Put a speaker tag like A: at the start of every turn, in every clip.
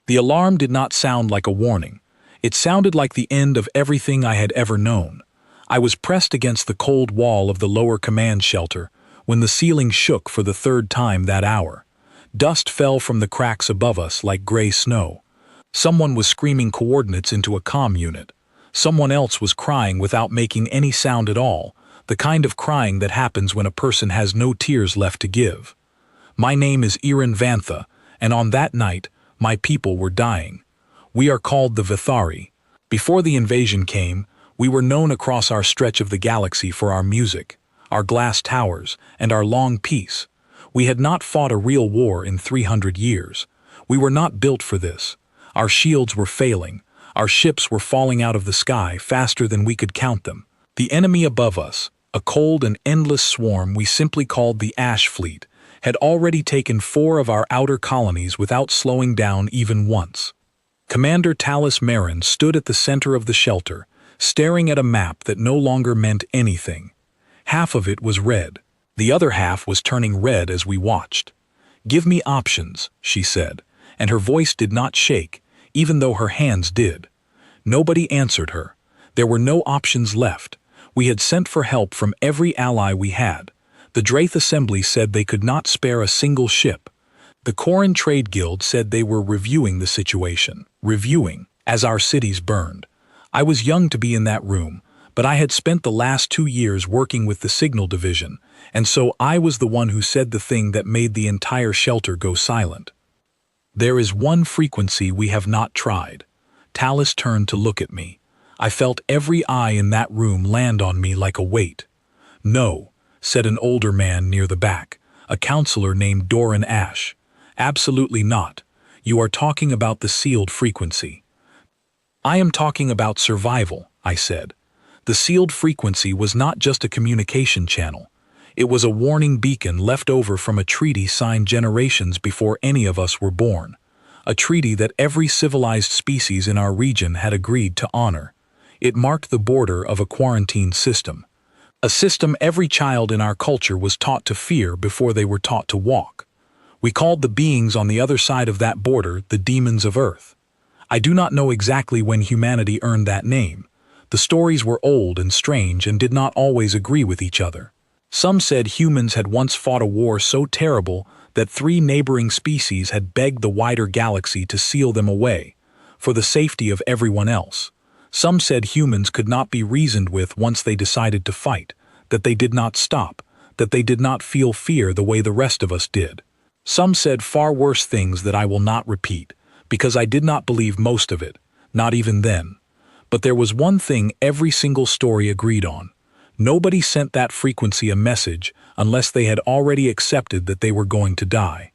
A: The alarm did not sound like a warning. It sounded like the end of everything I had ever known. I was pressed against the cold wall of the lower command shelter when the ceiling shook for the third time that hour. Dust fell from the cracks above us like gray snow. Someone was screaming coordinates into a comm unit. Someone else was crying without making any sound at all, the kind of crying that happens when a person has no tears left to give. My name is Iran Vantha, and on that night, my people were dying. We are called the Vithari. Before the invasion came, we were known across our stretch of the galaxy for our music, our glass towers, and our long peace. We had not fought a real war in 300 years. We were not built for this. Our shields were failing. Our ships were falling out of the sky faster than we could count them. The enemy above us, a cold and endless swarm we simply called the Ash Fleet, had already taken 4 of our outer colonies without slowing down even once. Commander Talus Marin stood at the center of the shelter, staring at a map that no longer meant anything. Half of it was red. The other half was turning red as we watched. "Give me options," she said, and her voice did not shake, even though her hands did. Nobody answered her. There were no options left. We had sent for help from every ally we had. The Draith Assembly said they could not spare a single ship. The Corin Trade Guild said they were reviewing the situation. Reviewing, as our cities burned. I was young to be in that room, but I had spent the last 2 years working with the Signal Division, and so I was the one who said the thing that made the entire shelter go silent. "There is one frequency we have not tried." Talus turned to look at me. I felt every eye in that room land on me like a weight. "No," said an older man near the back, a counselor named Doran Ash. "Absolutely not. You are talking about the sealed frequency." "I am talking about survival," I said. The sealed frequency was not just a communication channel. It was a warning beacon left over from a treaty signed generations before any of us were born. A treaty that every civilized species in our region had agreed to honor. It marked the border of a quarantine system. A system every child in our culture was taught to fear before they were taught to walk. We called the beings on the other side of that border the demons of Earth. I do not know exactly when humanity earned that name. The stories were old and strange and did not always agree with each other. Some said humans had once fought a war so terrible that 3 neighboring species had begged the wider galaxy to seal them away, for the safety of everyone else. Some said humans could not be reasoned with once they decided to fight, that they did not stop, that they did not feel fear the way the rest of us did. Some said far worse things that I will not repeat, because I did not believe most of it, not even then. But there was one thing every single story agreed on. Nobody sent that frequency a message unless they had already accepted that they were going to die.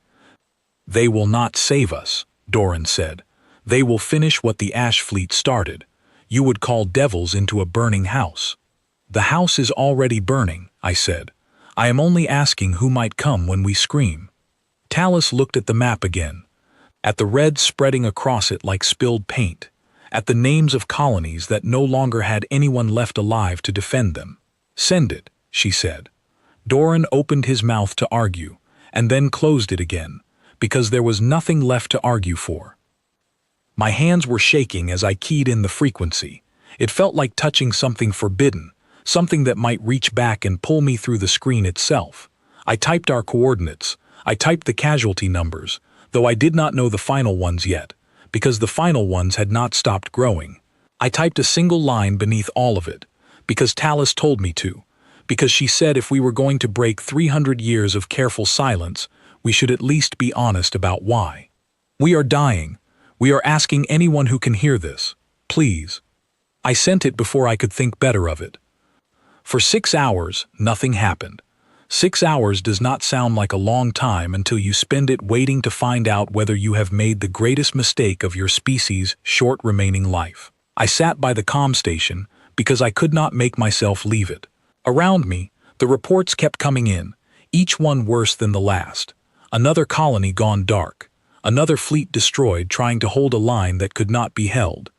A: "They will not save us," Doran said. "They will finish what the Ash Fleet started. You would call devils into a burning house." "The house is already burning," I said. "I am only asking who might come when we scream." Talus looked at the map again, at the red spreading across it like spilled paint, at the names of colonies that no longer had anyone left alive to defend them. "Send it," she said. Doran opened his mouth to argue, and then closed it again, because there was nothing left to argue for. My hands were shaking as I keyed in the frequency. It felt like touching something forbidden, something that might reach back and pull me through the screen itself. I typed our coordinates. I typed the casualty numbers, though I did not know the final ones yet, because the final ones had not stopped growing. I typed a single line beneath all of it, because Talus told me to, because she said if we were going to break 300 years of careful silence, we should at least be honest about why. "We are dying. We are asking anyone who can hear this. Please." I sent it before I could think better of it. For 6 hours, nothing happened. 6 hours does not sound like a long time until you spend it waiting to find out whether you have made the greatest mistake of your species' short remaining life. I sat by the comm station because I could not make myself leave it. Around me, the reports kept coming in, each one worse than the last. Another colony gone dark. Another fleet destroyed trying to hold a line that could not be held.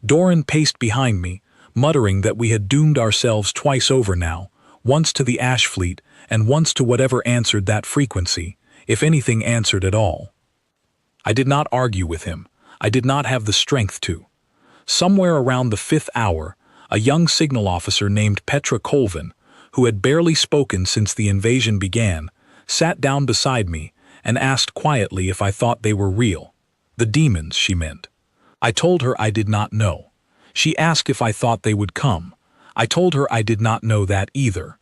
A: Doran paced behind me, muttering that we had doomed ourselves twice over now, once to the Ash Fleet and once to whatever answered that frequency, if anything answered at all. I did not argue with him. I did not have the strength to. Somewhere around the 5th hour, a young signal officer named Petra Colvin, who had barely spoken since the invasion began, sat down beside me and asked quietly if I thought they were real. The demons, she meant. I told her I did not know. She asked if I thought they would come. I told her I did not know that either.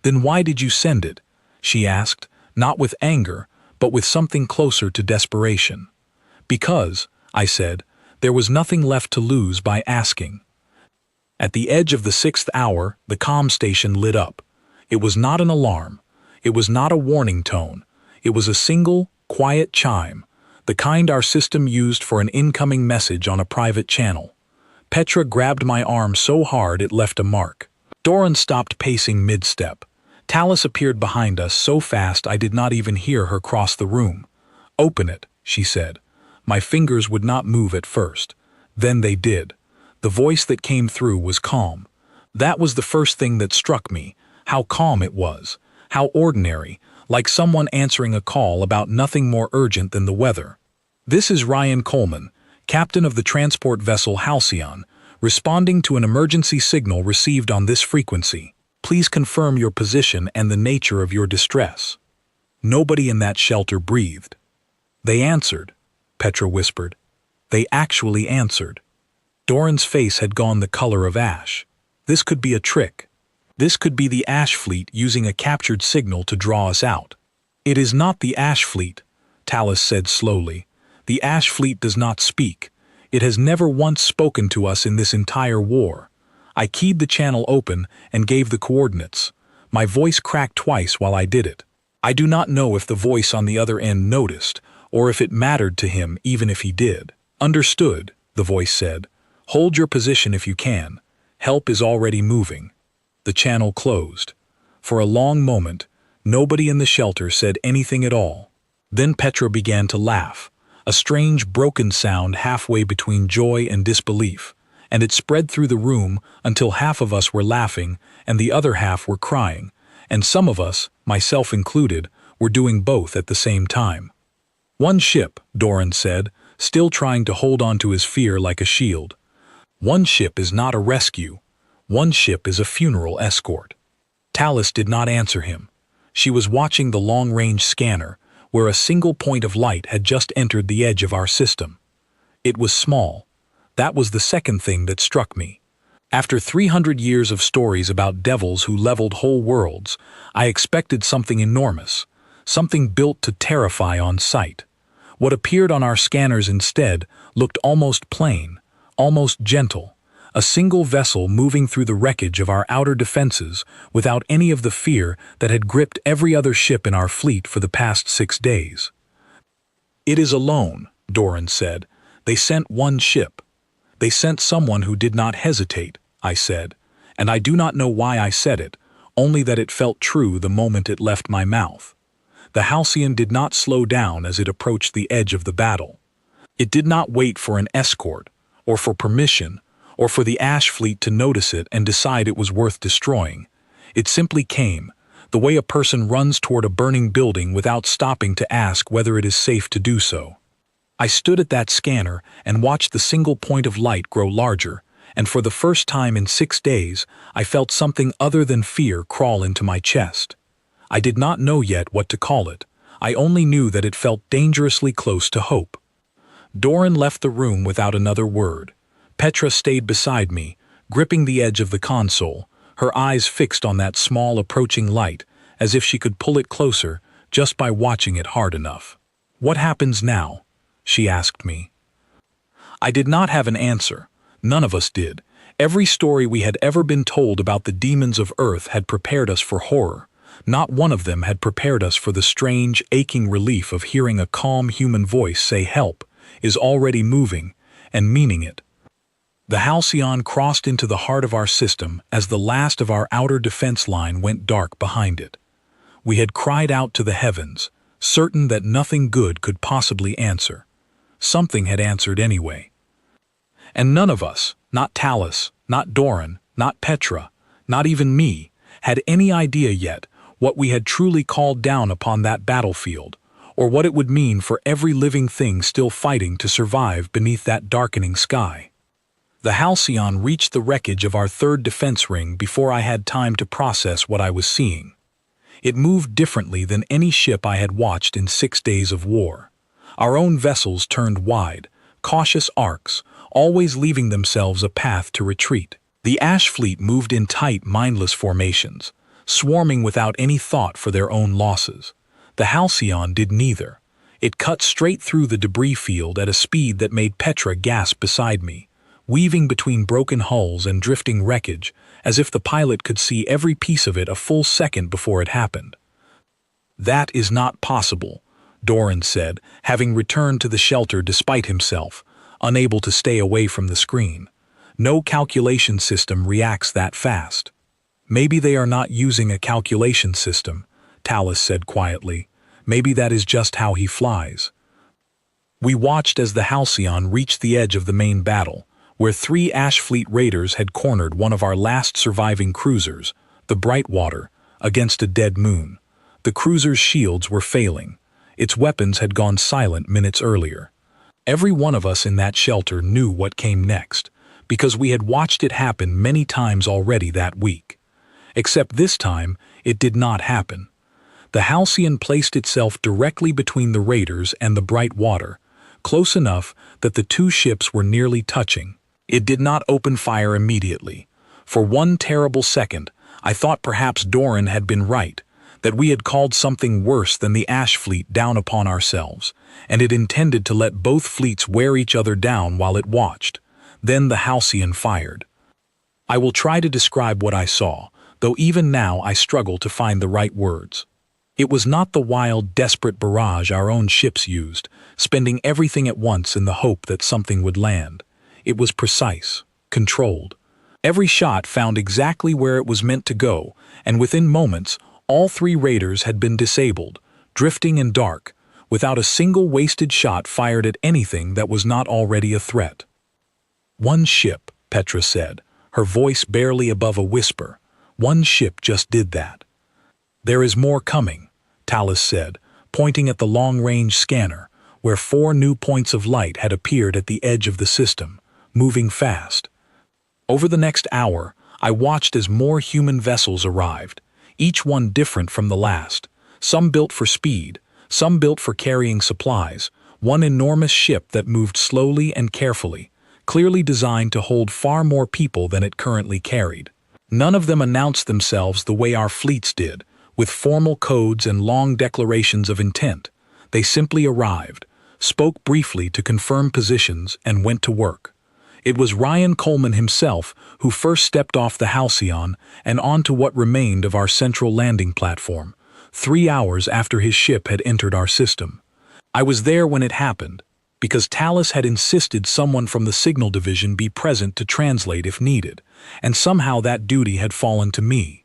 A: Then why did you send it? She asked, not with anger, but with something closer to desperation. Because, I said, there was nothing left to lose by asking. At the edge of the 6th hour, the comm station lit up. It was not an alarm. It was not a warning tone. It was a single, quiet chime, the kind our system used for an incoming message on a private channel. Petra grabbed my arm so hard it left a mark. Doran stopped pacing mid-step. Talus appeared behind us so fast I did not even hear her cross the room. "Open it," she said. My fingers would not move at first. Then they did. The voice that came through was calm. That was the first thing that struck me, how calm it was, how ordinary, like someone answering a call about nothing more urgent than the weather. "This is Ryan Coleman, captain of the transport vessel Halcyon, responding to an emergency signal received on this frequency. Please confirm your position and the nature of your distress." Nobody in that shelter breathed. "They answered," Petra whispered. "They actually answered." Doran's face had gone the color of ash. This could be a trick. This could be the Ash Fleet using a captured signal to draw us out. "It is not the Ash Fleet," Talus said slowly. "The Ash Fleet does not speak. It has never once spoken to us in this entire war." I keyed the channel open and gave the coordinates. My voice cracked twice while I did it. I do not know if the voice on the other end noticed, or if it mattered to him even if he did. "Understood," the voice said. "Hold your position if you can. Help is already moving." The channel closed. For a long moment, nobody in the shelter said anything at all. Then Petra began to laugh, a strange broken sound halfway between joy and disbelief, and it spread through the room until half of us were laughing and the other half were crying, and some of us, myself included, were doing both at the same time. "One ship," Doran said, still trying to hold on to his fear like a shield. "One ship is not a rescue. One ship is a funeral escort." Talus did not answer him. She was watching the long-range scanner, where a single point of light had just entered the edge of our system. It was small. That was the second thing that struck me. After 300 years of stories about devils who leveled whole worlds, I expected something enormous, something built to terrify on sight. What appeared on our scanners instead looked almost plain, almost gentle, a single vessel moving through the wreckage of our outer defenses without any of the fear that had gripped every other ship in our fleet for the past 6 days. "It is alone," Doran said. "They sent one ship." "They sent someone who did not hesitate," I said, and I do not know why I said it, only that it felt true the moment it left my mouth. The Halcyon did not slow down as it approached the edge of the battle. It did not wait for an escort, or for permission, or for the Ash Fleet to notice it and decide it was worth destroying. It simply came, the way a person runs toward a burning building without stopping to ask whether it is safe to do so. I stood at that scanner and watched the single point of light grow larger, and for the first time in 6 days, I felt something other than fear crawl into my chest. I did not know yet what to call it. I only knew that it felt dangerously close to hope. Doran left the room without another word. Petra stayed beside me, gripping the edge of the console, her eyes fixed on that small approaching light, as if she could pull it closer just by watching it hard enough. "What happens now?" she asked me. I did not have an answer. None of us did. Every story we had ever been told about the demons of Earth had prepared us for horror. Not one of them had prepared us for the strange, aching relief of hearing a calm human voice say "help" is already moving, and meaning it. The Halcyon crossed into the heart of our system as the last of our outer defense line went dark behind it. We had cried out to the heavens, certain that nothing good could possibly answer. Something had answered anyway. And none of us, not Talus, not Doran, not Petra, not even me, had any idea yet what we had truly called down upon that battlefield, or what it would mean for every living thing still fighting to survive beneath that darkening sky. The Halcyon reached the wreckage of our third defense ring before I had time to process what I was seeing. It moved differently than any ship I had watched in 6 days of war. Our own vessels turned wide, cautious arcs, always leaving themselves a path to retreat. The Ash fleet moved in tight, mindless formations, swarming without any thought for their own losses. The Halcyon did neither. It cut straight through the debris field at a speed that made Petra gasp beside me, weaving between broken hulls and drifting wreckage, as if the pilot could see every piece of it a full second before it happened. "That is not possible," Doran said, having returned to the shelter despite himself, unable to stay away from the screen. "No calculation system reacts that fast." "Maybe they are not using a calculation system," Talus said quietly. "Maybe that is just how he flies." We watched as the Halcyon reached the edge of the main battle, where 3 Ash Fleet raiders had cornered one of our last surviving cruisers, the Brightwater, against a dead moon. The cruiser's shields were failing. Its weapons had gone silent minutes earlier. Every one of us in that shelter knew what came next, because we had watched it happen many times already that week. Except this time, it did not happen. The Halcyon placed itself directly between the raiders and the Brightwater, close enough that the 2 ships were nearly touching. It did not open fire immediately. For one terrible second, I thought perhaps Doran had been right, that we had called something worse than the Ash Fleet down upon ourselves, and it intended to let both fleets wear each other down while it watched. Then the Halcyon fired. I will try to describe what I saw, though even now I struggle to find the right words. It was not the wild, desperate barrage our own ships used, spending everything at once in the hope that something would land. It was precise, controlled. Every shot found exactly where it was meant to go, and within moments, all 3 raiders had been disabled, drifting in dark, without a single wasted shot fired at anything that was not already a threat. "One ship," Petra said, her voice barely above a whisper. "One ship just did that." "There is more coming," Talus said, pointing at the long-range scanner, where 4 new points of light had appeared at the edge of the system, moving fast. Over the next hour, I watched as more human vessels arrived, each one different from the last, some built for speed, some built for carrying supplies, one enormous ship that moved slowly and carefully, clearly designed to hold far more people than it currently carried. None of them announced themselves the way our fleets did, with formal codes and long declarations of intent. They simply arrived, spoke briefly to confirm positions, and went to work. It was Ryan Coleman himself who first stepped off the Halcyon and onto what remained of our central landing platform, 3 hours after his ship had entered our system. I was there when it happened, because Talus had insisted someone from the signal division be present to translate if needed, and somehow that duty had fallen to me.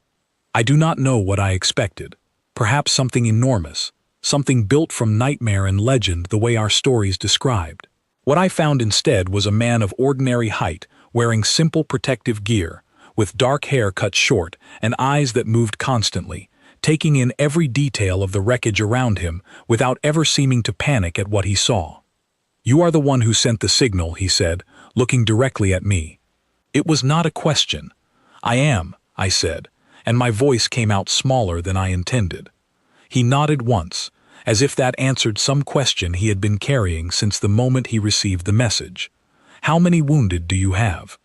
A: I do not know what I expected. Perhaps something enormous, something built from nightmare and legend the way our stories described. What I found instead was a man of ordinary height, wearing simple protective gear, with dark hair cut short and eyes that moved constantly, taking in every detail of the wreckage around him without ever seeming to panic at what he saw. "You are the one who sent the signal," he said, looking directly at me. It was not a question. "I am," I said, and my voice came out smaller than I intended. He nodded once, as if that answered some question he had been carrying since the moment he received the message. "How many wounded do you have?"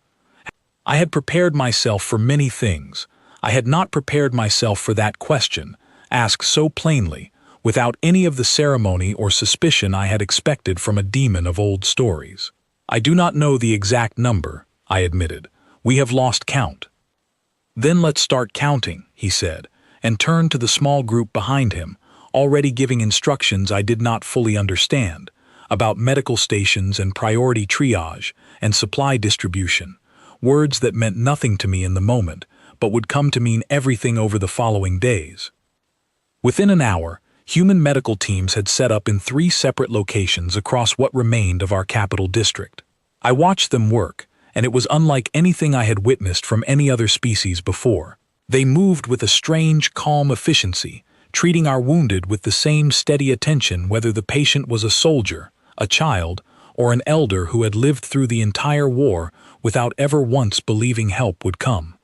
A: I had prepared myself for many things. I had not prepared myself for that question, asked so plainly, without any of the ceremony or suspicion I had expected from a demon of old stories. "I do not know the exact number," I admitted. "We have lost count." "Then let's start counting," he said, and turned to the small group behind him, already giving instructions I did not fully understand, about medical stations and priority triage and supply distribution, words that meant nothing to me in the moment, but would come to mean everything over the following days. Within an hour, human medical teams had set up in 3 separate locations across what remained of our capital district. I watched them work, and it was unlike anything I had witnessed from any other species before. They moved with a strange, calm efficiency, treating our wounded with the same steady attention whether the patient was a soldier, a child, or an elder who had lived through the entire war without ever once believing help would come.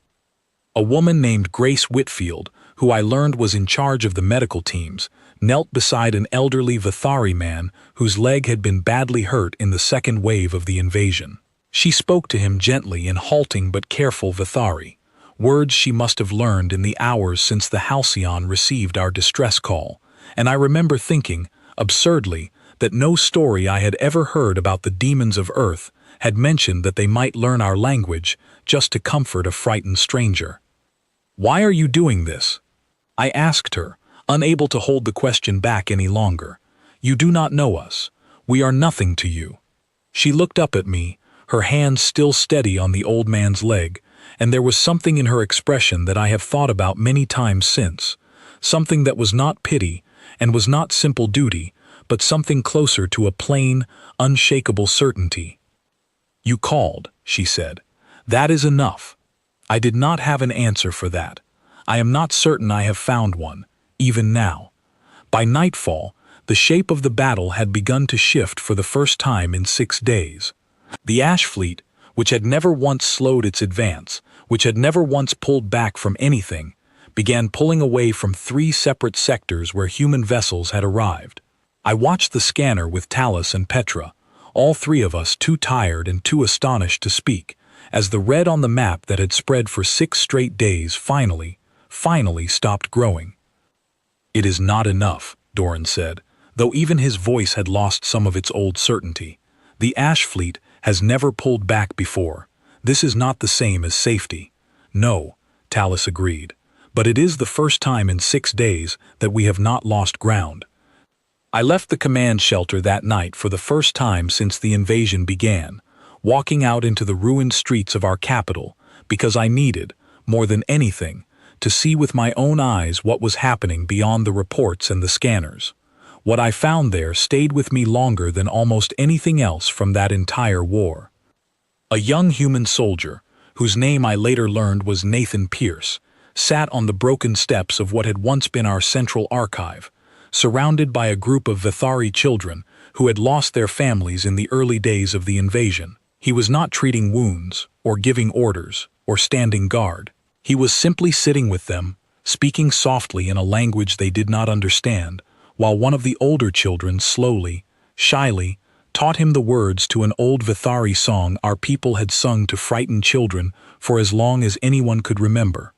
A: A woman named Grace Whitfield, who I learned was in charge of the medical teams, knelt beside an elderly Vithari man whose leg had been badly hurt in the second wave of the invasion. She spoke to him gently in halting but careful Vithari, words she must have learned in the hours since the Halcyon received our distress call, and I remember thinking, absurdly, that no story I had ever heard about the demons of Earth had mentioned that they might learn our language just to comfort a frightened stranger. "Why are you doing this?" I asked her, unable to hold the question back any longer. "You do not know us. We are nothing to you." She looked up at me, her hand still steady on the old man's leg, and there was something in her expression that I have thought about many times since, something that was not pity and was not simple duty, but something closer to a plain, unshakable certainty. "You called," she said. "That is enough." I did not have an answer for that. I am not certain I have found one, even now. By nightfall, the shape of the battle had begun to shift for the first time in 6 days. The Ash Fleet, which had never once slowed its advance, which had never once pulled back from anything, began pulling away from 3 separate sectors where human vessels had arrived. I watched the scanner with Talus and Petra, all 3 of us too tired and too astonished to speak, as the red on the map that had spread for 6 straight days finally stopped growing. "It is not enough," Doran said, though even his voice had lost some of its old certainty. "The Ash Fleet has never pulled back before. This is not the same as safety." "No," Talus agreed, "but it is the first time in 6 days that we have not lost ground." I left the command shelter that night for the first time since the invasion began, walking out into the ruined streets of our capital, because I needed, more than anything, to see with my own eyes what was happening beyond the reports and the scanners. What I found there stayed with me longer than almost anything else from that entire war. A young human soldier, whose name I later learned was Nathan Pierce, sat on the broken steps of what had once been our central archive, surrounded by a group of Vithari children who had lost their families in the early days of the invasion. He was not treating wounds, or giving orders, or standing guard. He was simply sitting with them, speaking softly in a language they did not understand, while one of the older children slowly, shyly, taught him the words to an old Vithari song our people had sung to frightened children for as long as anyone could remember.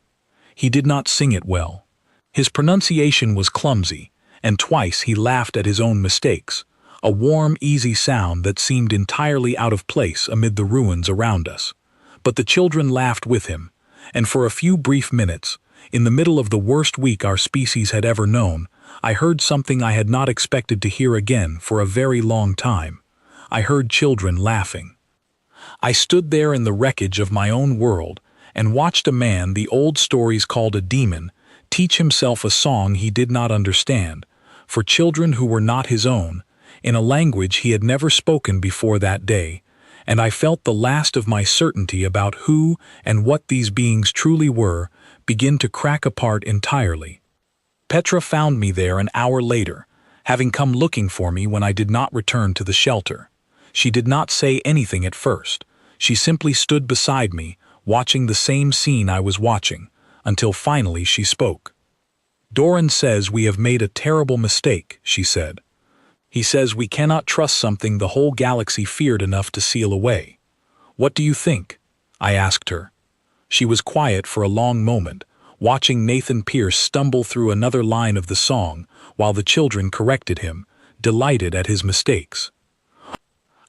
A: He did not sing it well. His pronunciation was clumsy, and twice he laughed at his own mistakes, a warm, easy sound that seemed entirely out of place amid the ruins around us. But the children laughed with him, and for a few brief minutes, in the middle of the worst week our species had ever known, I heard something I had not expected to hear again for a very long time. I heard children laughing. I stood there in the wreckage of my own world and watched a man the old stories called a demon teach himself a song he did not understand, for children who were not his own, in a language he had never spoken before that day, and I felt the last of my certainty about who and what these beings truly were begin to crack apart entirely. Petra found me there an hour later, having come looking for me when I did not return to the shelter. She did not say anything at first. She simply stood beside me, watching the same scene I was watching, until finally she spoke. "Doran says we have made a terrible mistake," she said. "He says we cannot trust something the whole galaxy feared enough to seal away. What do you think?" I asked her. She was quiet for a long moment, watching Nathan Pierce stumble through another line of the song while the children corrected him, delighted at his mistakes.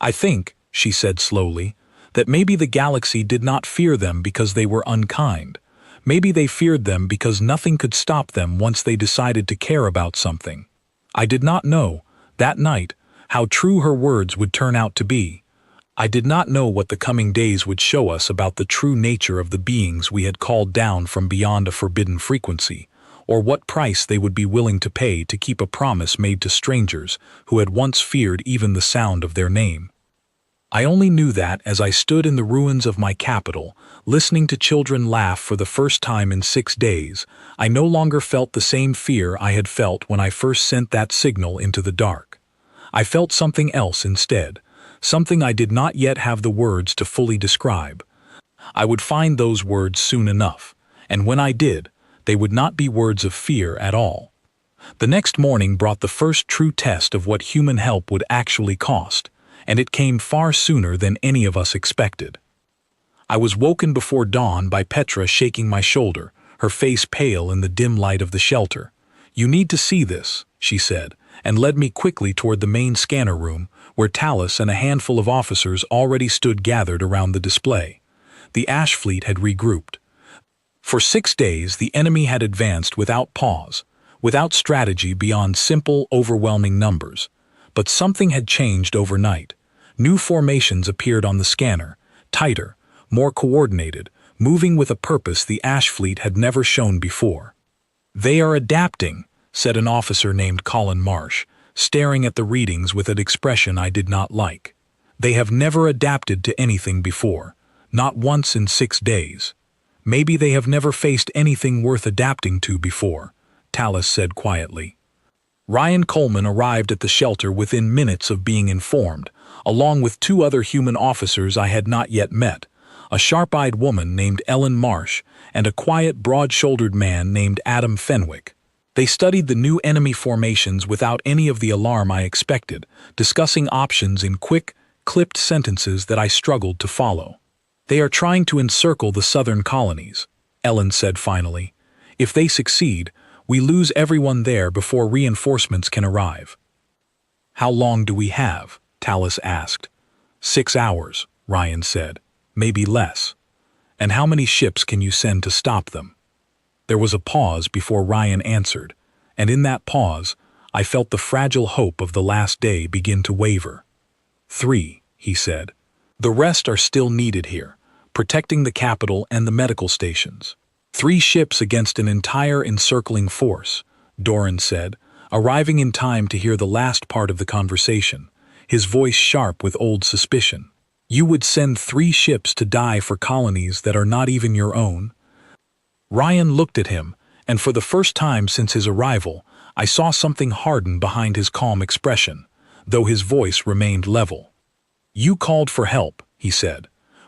A: "I think," she said slowly, "that maybe the galaxy did not fear them because they were unkind. Maybe they feared them because nothing could stop them once they decided to care about something." I did not know, that night, how true her words would turn out to be. I did not know what the coming days would show us about the true nature of the beings we had called down from beyond a forbidden frequency, or what price they would be willing to pay to keep a promise made to strangers who had once feared even the sound of their name. I only knew that as I stood in the ruins of my capital, listening to children laugh for the first time in 6 days, I no longer felt the same fear I had felt when I first sent that signal into the dark. I felt something else instead, something I did not yet have the words to fully describe. I would find those words soon enough, and when I did, they would not be words of fear at all. The next morning brought the first true test of what human help would actually cost, and it came far sooner than any of us expected. I was woken before dawn by Petra shaking my shoulder, her face pale in the dim light of the shelter. "You need to see this," she said, and led me quickly toward the main scanner room, where Talus and a handful of officers already stood gathered around the display. The Ash fleet had regrouped. For 6 days the enemy had advanced without pause, without strategy beyond simple, overwhelming numbers. But something had changed overnight. New formations appeared on the scanner, tighter, more coordinated, moving with a purpose the Ash fleet had never shown before. "They are adapting," said an officer named Colin Marsh, staring at the readings with an expression I did not like. "They have never adapted to anything before, not once in 6 days. Maybe they have never faced anything worth adapting to before," Talus said quietly. Ryan Coleman arrived at the shelter within minutes of being informed, along with 2 other human officers I had not yet met, a sharp-eyed woman named Ellen Marsh and a quiet, broad-shouldered man named Adam Fenwick. They studied the new enemy formations without any of the alarm I expected, discussing options in quick, clipped sentences that I struggled to follow. "They are trying to encircle the southern colonies," Ellen said finally. "If they succeed, we lose everyone there before reinforcements can arrive." "How long do we have?" Talus asked. 6 hours, Ryan said. "Maybe less. And how many ships can you send to stop them?" There was a pause before Ryan answered, and in that pause, I felt the fragile hope of the last day begin to waver. 3, he said. "The rest are still needed here, protecting the capital and the medical stations." 3 ships against an entire encircling force, Doran said, arriving in time to hear the last part of the conversation, his voice sharp with old suspicion. "You would send 3 ships to die for colonies that are not even your own?" Ryan looked at him, and for the first time since his arrival, I saw something harden behind his calm expression, though his voice remained level. "You called for help," he said.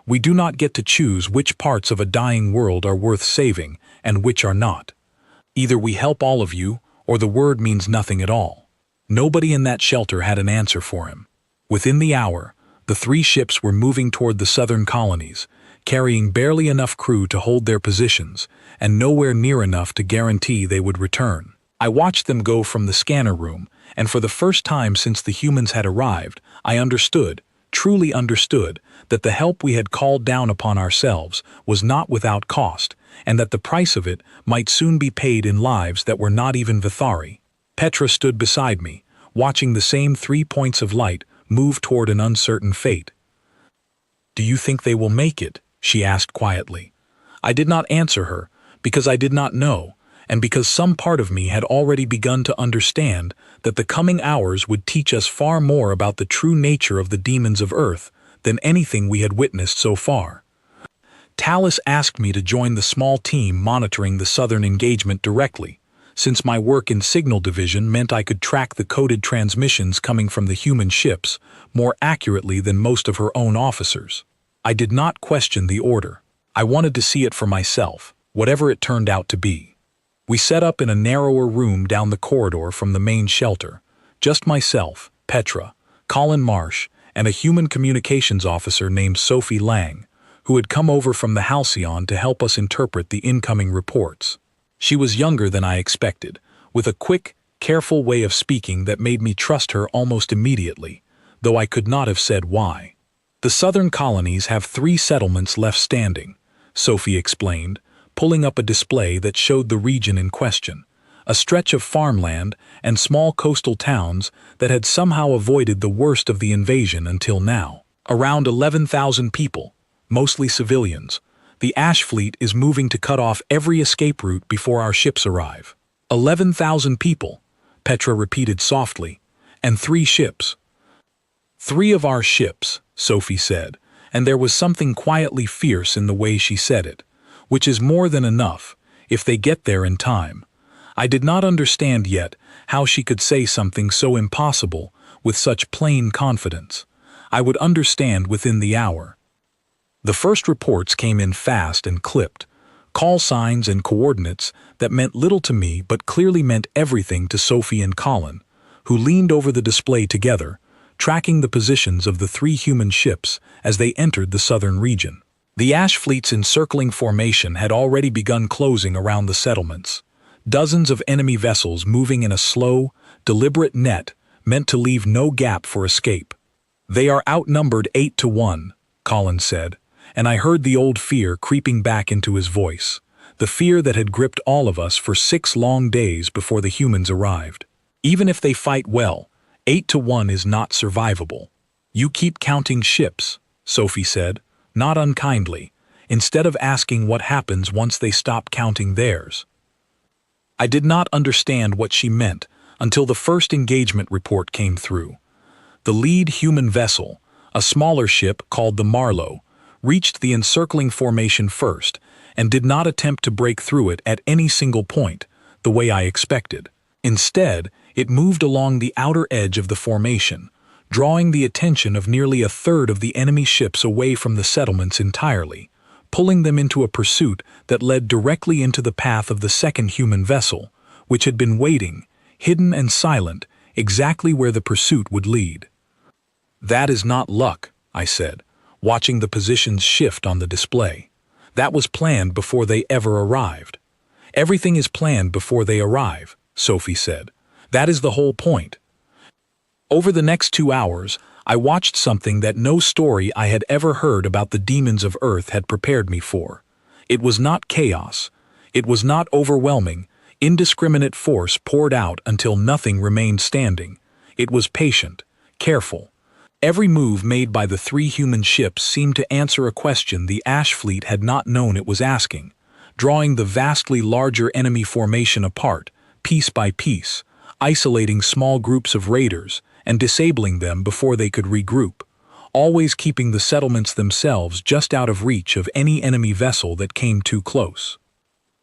A: "We do not get to choose which parts of a dying world are worth saving and which are not. Either we help all of you, or the word means nothing at all." Nobody in that shelter had an answer for him. Within the hour, the 3 ships were moving toward the southern colonies, carrying barely enough crew to hold their positions, and nowhere near enough to guarantee they would return. I watched them go from the scanner room, and for the first time since the humans had arrived, I understood, truly understood, that the help we had called down upon ourselves was not without cost, and that the price of it might soon be paid in lives that were not even Vithari. Petra stood beside me, watching the same 3 points of light move toward an uncertain fate. "Do you think they will make it?" she asked quietly. I did not answer her, because I did not know, and because some part of me had already begun to understand that the coming hours would teach us far more about the true nature of the demons of Earth than anything we had witnessed so far. Talus asked me to join the small team monitoring the southern engagement directly, since my work in Signal Division meant I could track the coded transmissions coming from the human ships more accurately than most of her own officers. I did not question the order. I wanted to see it for myself, whatever it turned out to be. We set up in a narrower room down the corridor from the main shelter, just myself, Petra, Colin Marsh, and a human communications officer named Sophie Lang, who had come over from the Halcyon to help us interpret the incoming reports. She was younger than I expected, with a quick, careful way of speaking that made me trust her almost immediately, though I could not have said why. "The southern colonies have 3 settlements left standing," Sophie explained, pulling up a display that showed the region in question, a stretch of farmland and small coastal towns that had somehow avoided the worst of the invasion until now. Around 11,000 people, mostly civilians. The Ash fleet is moving to cut off every escape route before our ships arrive. 11,000 people, Petra repeated softly, and 3 ships. 3 of our ships, Sophie said, and there was something quietly fierce in the way she said it, which is more than enough, if they get there in time. I did not understand yet how she could say something so impossible with such plain confidence. I would understand within the hour. The first reports came in fast and clipped, call signs and coordinates that meant little to me but clearly meant everything to Sophie and Colin, who leaned over the display together, tracking the positions of the 3 human ships as they entered the southern region. The ash fleet's encircling formation had already begun closing around the settlements. Dozens of enemy vessels moving in a slow, deliberate net meant to leave no gap for escape. "They are outnumbered 8-1, Colin said, and I heard the old fear creeping back into his voice, the fear that had gripped all of us for 6 long days before the humans arrived. Even if they fight well, 8-1 is not survivable. You keep counting ships, Sophie said, not unkindly, instead of asking what happens once they stop counting theirs. I did not understand what she meant until the first engagement report came through. The lead human vessel, a smaller ship called the Marlow, reached the encircling formation first and did not attempt to break through it at any single point, the way I expected. Instead, it moved along the outer edge of the formation, drawing the attention of nearly a third of the enemy ships away from the settlements entirely, pulling them into a pursuit that led directly into the path of the second human vessel, which had been waiting, hidden and silent, exactly where the pursuit would lead. "That is not luck," I said, watching the positions shift on the display. "That was planned before they ever arrived." "Everything is planned before they arrive," Sophie said. "That is the whole point." Over the next 2 hours, I watched something that no story I had ever heard about the demons of Earth had prepared me for. It was not chaos. It was not overwhelming, indiscriminate force poured out until nothing remained standing. It was patient, careful. Every move made by the 3 human ships seemed to answer a question the Ash Fleet had not known it was asking, drawing the vastly larger enemy formation apart, piece by piece, isolating small groups of raiders and disabling them before they could regroup, always keeping the settlements themselves just out of reach of any enemy vessel that came too close.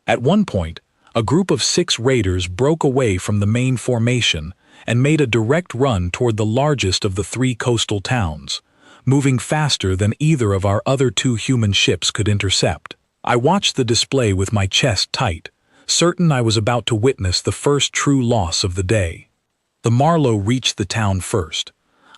A: At one point, a group of 6 raiders broke away from the main formation and made a direct run toward the largest of the 3 coastal towns, moving faster than either of our other 2 human ships could intercept. I watched the display with my chest tight, certain I was about to witness the first true loss of the day. The Marlow reached the town first.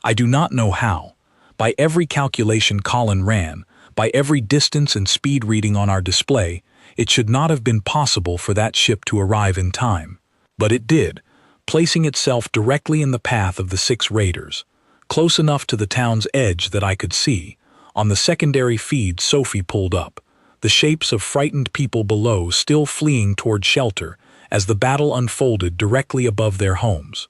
A: I do not know how. By every calculation Colin ran, by every distance and speed reading on our display, it should not have been possible for that ship to arrive in time. But it did, placing itself directly in the path of the 6 raiders, close enough to the town's edge that I could see. On the secondary feed Sophie pulled up, the shapes of frightened people below still fleeing toward shelter as the battle unfolded directly above their homes.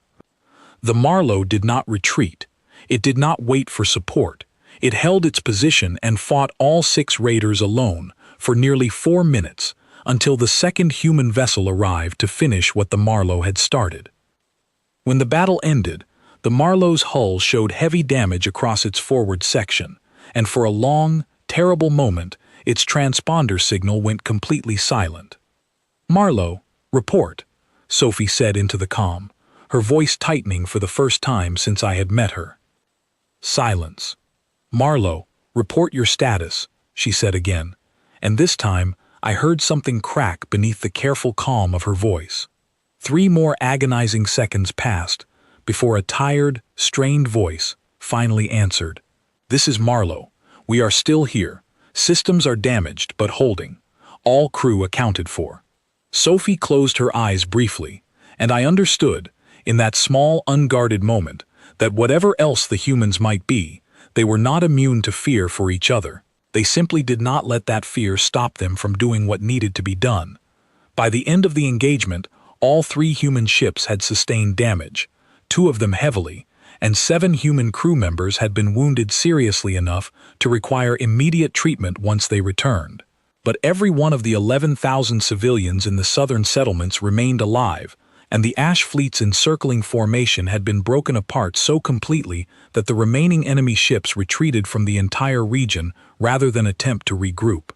A: The Marlow did not retreat. It did not wait for support. It held its position and fought all 6 raiders alone for nearly 4 minutes until the second human vessel arrived to finish what the Marlow had started. When the battle ended, the Marlow's hull showed heavy damage across its forward section, and for a long, terrible moment, its transponder signal went completely silent. "Marlow, report," Sophie said into the comm, her voice tightening for the first time since I had met her. Silence. "Marlow, report your status," she said again, and this time I heard something crack beneath the careful calm of her voice. 3 more agonizing seconds passed before a tired, strained voice finally answered. "This is Marlow. We are still here. Systems are damaged but holding. All crew accounted for." Sophie closed her eyes briefly, and I understood, in that small, unguarded moment, that whatever else the humans might be, they were not immune to fear for each other. They simply did not let that fear stop them from doing what needed to be done. By the end of the engagement, all 3 human ships had sustained damage, 2 of them heavily, and 7 human crew members had been wounded seriously enough to require immediate treatment once they returned. But every one of the 11,000 civilians in the southern settlements remained alive, and the Ash fleet's encircling formation had been broken apart so completely that the remaining enemy ships retreated from the entire region rather than attempt to regroup.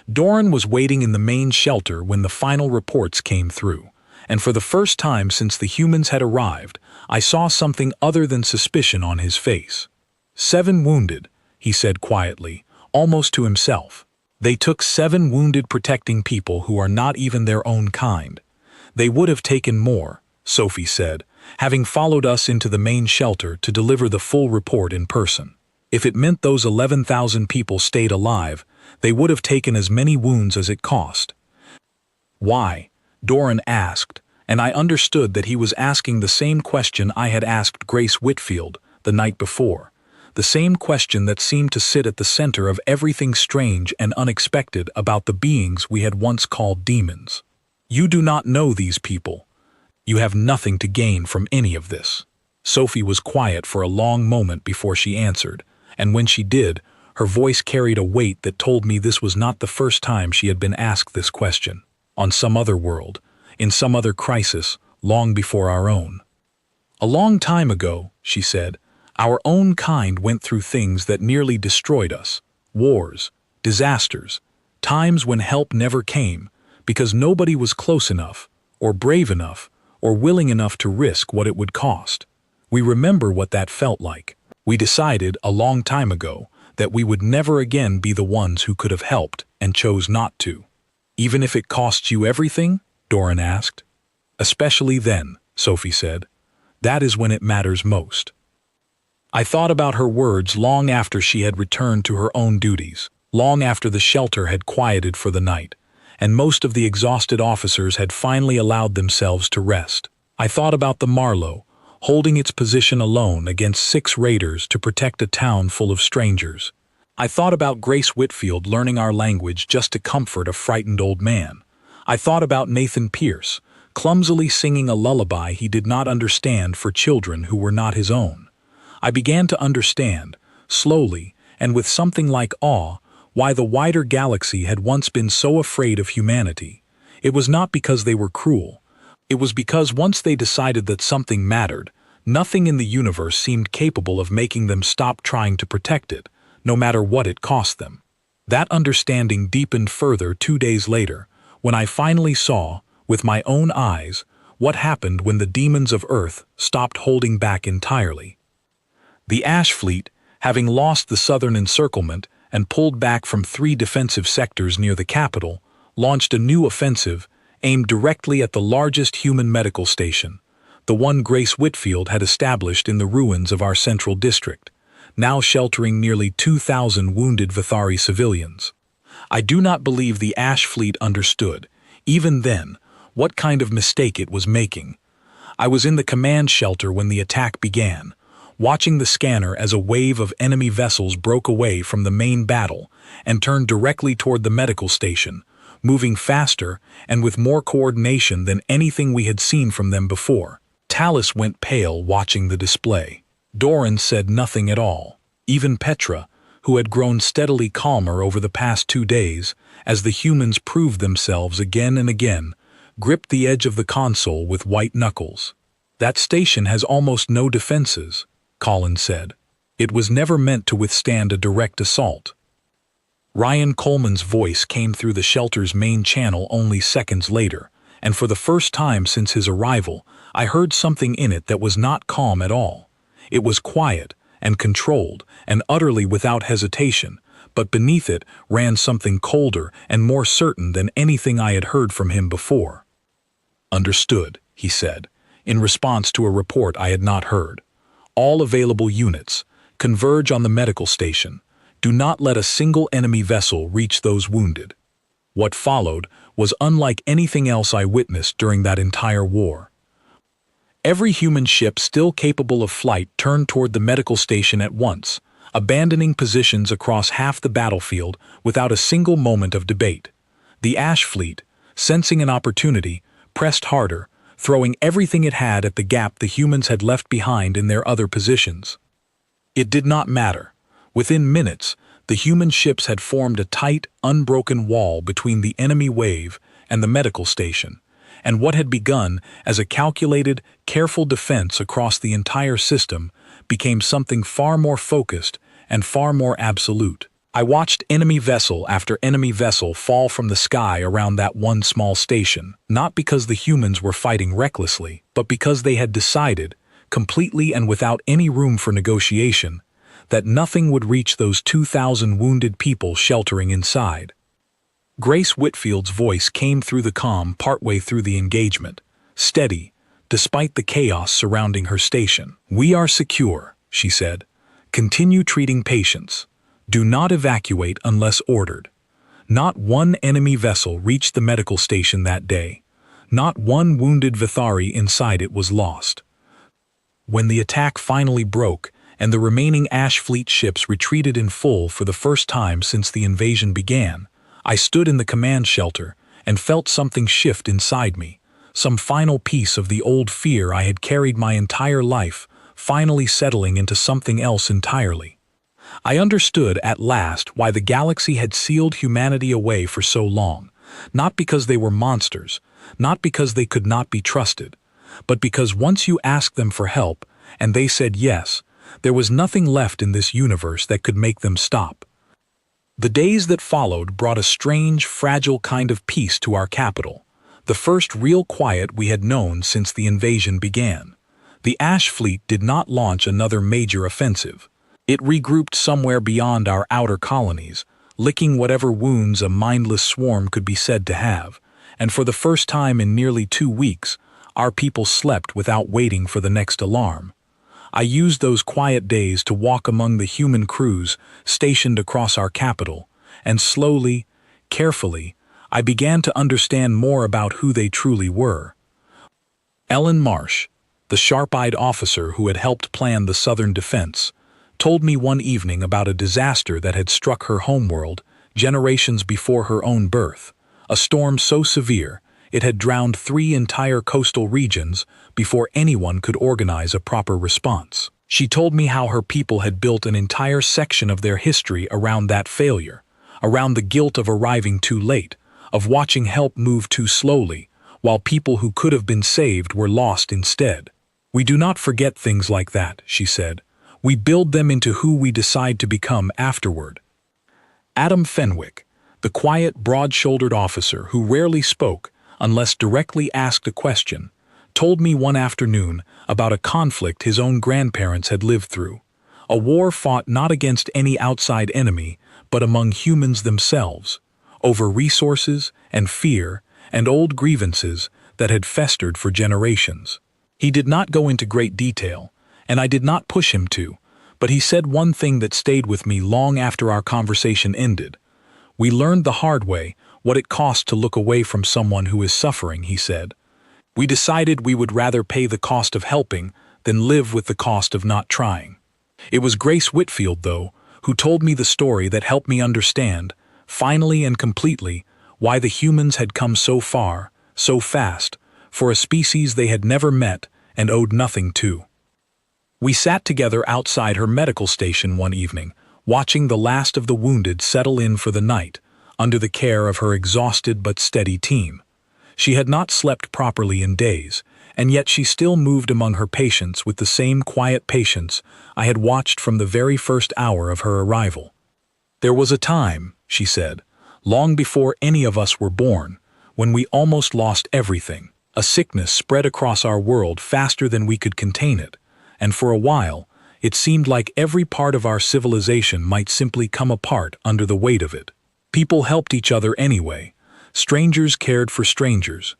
A: Doran was waiting in the main shelter when the final reports came through, and for the first time since the humans had arrived, I saw something other than suspicion on his face. 7 wounded, he said quietly, almost to himself. They took 7 wounded protecting people who are not even their own kind. They would have taken more, Sophie said, having followed us into the main shelter to deliver the full report in person. If it meant those 11,000 people stayed alive, they would have taken as many wounds as it cost. Why? Doran asked, and I understood that he was asking the same question I had asked Grace Whitfield the night before, the same question that seemed to sit at the center of everything strange and unexpected about the beings we had once called demons. You do not know these people. You have nothing to gain from any of this. Sophie was quiet for a long moment before she answered, and when she did, her voice carried a weight that told me this was not the first time she had been asked this question, on some other world, in some other crisis, long before our own. A long time ago, she said, our own kind went through things that nearly destroyed us, wars, disasters, times when help never came, because nobody was close enough, or brave enough, or willing enough to risk what it would cost. We remember what that felt like. We decided, a long time ago, that we would never again be the ones who could have helped and chose not to. Even if it costs you everything? Doran asked. Especially then, Sophie said. That is when it matters most. I thought about her words long after she had returned to her own duties, long after the shelter had quieted for the night, and most of the exhausted officers had finally allowed themselves to rest. I thought about the Marlowe, holding its position alone against 6 raiders to protect a town full of strangers. I thought about Grace Whitfield learning our language just to comfort a frightened old man. I thought about Nathan Pierce, clumsily singing a lullaby he did not understand for children who were not his own. I began to understand, slowly, and with something like awe, why the wider galaxy had once been so afraid of humanity. It was not because they were cruel. It was because once they decided that something mattered, nothing in the universe seemed capable of making them stop trying to protect it, no matter what it cost them. That understanding deepened further 2 days later, when I finally saw, with my own eyes, what happened when the demons of Earth stopped holding back entirely. The Ash Fleet, having lost the southern encirclement and pulled back from 3 defensive sectors near the capital, launched a new offensive aimed directly at the largest human medical station, the one Grace Whitfield had established in the ruins of our central district, now sheltering nearly 2,000 wounded Vithari civilians. I do not believe the Ash Fleet understood, even then, what kind of mistake it was making. I was in the command shelter when the attack began, watching the scanner as a wave of enemy vessels broke away from the main battle and turned directly toward the medical station, moving faster and with more coordination than anything we had seen from them before. Talus went pale watching the display. Doran said nothing at all. Even Petra, who had grown steadily calmer over the past 2 days, as the humans proved themselves again and again, gripped the edge of the console with white knuckles. That station has almost no defenses, Colin said. It was never meant to withstand a direct assault. Ryan Coleman's voice came through the shelter's main channel only seconds later, and for the first time since his arrival, I heard something in it that was not calm at all. It was quiet and controlled and utterly without hesitation, but beneath it ran something colder and more certain than anything I had heard from him before. Understood, he said, in response to a report I had not heard. All available units, converge on the medical station. Do not let a single enemy vessel reach those wounded. What followed was unlike anything else I witnessed during that entire war. Every human ship still capable of flight turned toward the medical station at once, abandoning positions across half the battlefield without a single moment of debate. The Ash Fleet, sensing an opportunity, pressed harder, throwing everything it had at the gap the humans had left behind in their other positions. It did not matter. Within minutes, the human ships had formed a tight, unbroken wall between the enemy wave and the medical station, and what had begun as a calculated, careful defense across the entire system became something far more focused and far more absolute. I watched enemy vessel after enemy vessel fall from the sky around that one small station, not because the humans were fighting recklessly, but because they had decided, completely and without any room for negotiation, that nothing would reach those 2,000 wounded people sheltering inside. Grace Whitfield's voice came through the comm partway through the engagement, steady, despite the chaos surrounding her station. "We are secure," she said. "Continue treating patients. Do not evacuate unless ordered." Not one enemy vessel reached the medical station that day. Not one wounded Vithari inside it was lost. When the attack finally broke and the remaining Ash Fleet ships retreated in full for the first time since the invasion began, I stood in the command shelter and felt something shift inside me, some final piece of the old fear I had carried my entire life, finally settling into something else entirely. I understood at last why the galaxy had sealed humanity away for so long, not because they were monsters, not because they could not be trusted, but because once you asked them for help, and they said yes, there was nothing left in this universe that could make them stop. The days that followed brought a strange, fragile kind of peace to our capital, the first real quiet we had known since the invasion began. The Ash Fleet did not launch another major offensive. It regrouped somewhere beyond our outer colonies, licking whatever wounds a mindless swarm could be said to have, and for the first time in nearly 2 weeks, our people slept without waiting for the next alarm. I used those quiet days to walk among the human crews stationed across our capital, and slowly, carefully, I began to understand more about who they truly were. Ellen Marsh, the sharp-eyed officer who had helped plan the Southern defense, told me one evening about a disaster that had struck her homeworld generations before her own birth, a storm so severe it had drowned 3 entire coastal regions before anyone could organize a proper response. She told me how her people had built an entire section of their history around that failure, around the guilt of arriving too late, of watching help move too slowly, while people who could have been saved were lost instead. "We do not forget things like that," she said. "We build them into who we decide to become afterward." Adam Fenwick, the quiet, broad-shouldered officer who rarely spoke unless directly asked a question, told me one afternoon about a conflict his own grandparents had lived through, a war fought not against any outside enemy, but among humans themselves, over resources and fear and old grievances that had festered for generations. He did not go into great detail, and I did not push him to, but he said one thing that stayed with me long after our conversation ended. "We learned the hard way what it costs to look away from someone who is suffering," he said. "We decided we would rather pay the cost of helping than live with the cost of not trying." It was Grace Whitfield, though, who told me the story that helped me understand, finally and completely, why the humans had come so far, so fast, for a species they had never met and owed nothing to. We sat together outside her medical station one evening, watching the last of the wounded settle in for the night, under the care of her exhausted but steady team. She had not slept properly in days, and yet she still moved among her patients with the same quiet patience I had watched from the very first hour of her arrival. "There was a time," she said, "long before any of us were born, when we almost lost everything. A sickness spread across our world faster than we could contain it, and for a while, it seemed like every part of our civilization might simply come apart under the weight of it. People helped each other anyway. Strangers cared for strangers.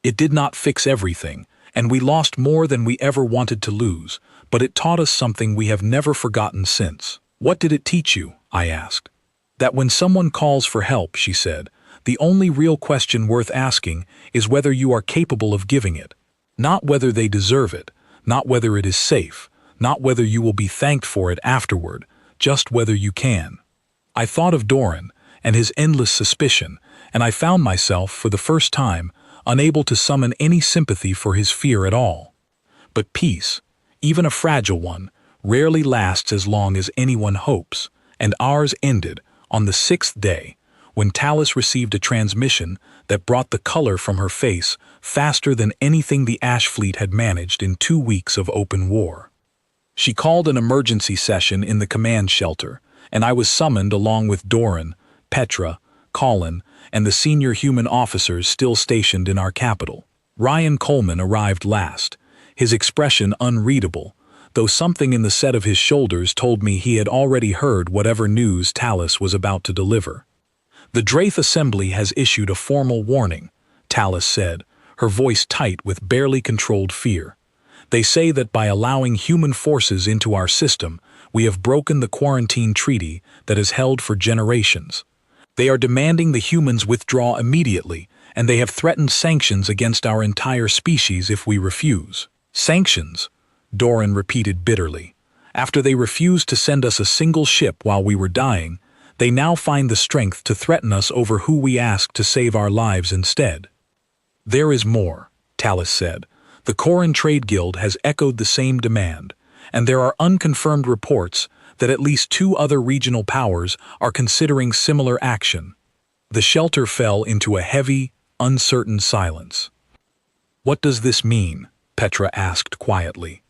A: It did not fix everything, and we lost more than we ever wanted to lose, but it taught us something we have never forgotten since." "What did it teach you?" I asked. "That when someone calls for help," she said, "the only real question worth asking is whether you are capable of giving it. Not whether they deserve it, not whether it is safe, not whether you will be thanked for it afterward, just whether you can." I thought of Doran and his endless suspicion, and I found myself, for the first time, unable to summon any sympathy for his fear at all. But peace, even a fragile one, rarely lasts as long as anyone hopes, and ours ended, on the 6th day, when Talus received a transmission that brought the color from her face faster than anything the Ash Fleet had managed in 2 weeks of open war. She called an emergency session in the command shelter, and I was summoned along with Doran, Petra, Colin, and the senior human officers still stationed in our capital. Ryan Coleman arrived last, his expression unreadable, though something in the set of his shoulders told me he had already heard whatever news Talus was about to deliver. "The Draith Assembly has issued a formal warning," Talus said, her voice tight with barely controlled fear. "They say that by allowing human forces into our system, we have broken the quarantine treaty that has held for generations. They are demanding the humans withdraw immediately, and they have threatened sanctions against our entire species if we refuse." "Sanctions?" Doran repeated bitterly. "After they refused to send us a single ship while we were dying, they now find the strength to threaten us over who we ask to save our lives instead." "There is more," Talus said. "The Corin Trade Guild has echoed the same demand, and there are unconfirmed reports that at least 2 other regional powers are considering similar action." The shelter fell into a heavy, uncertain silence. "What does this mean?" Petra asked quietly.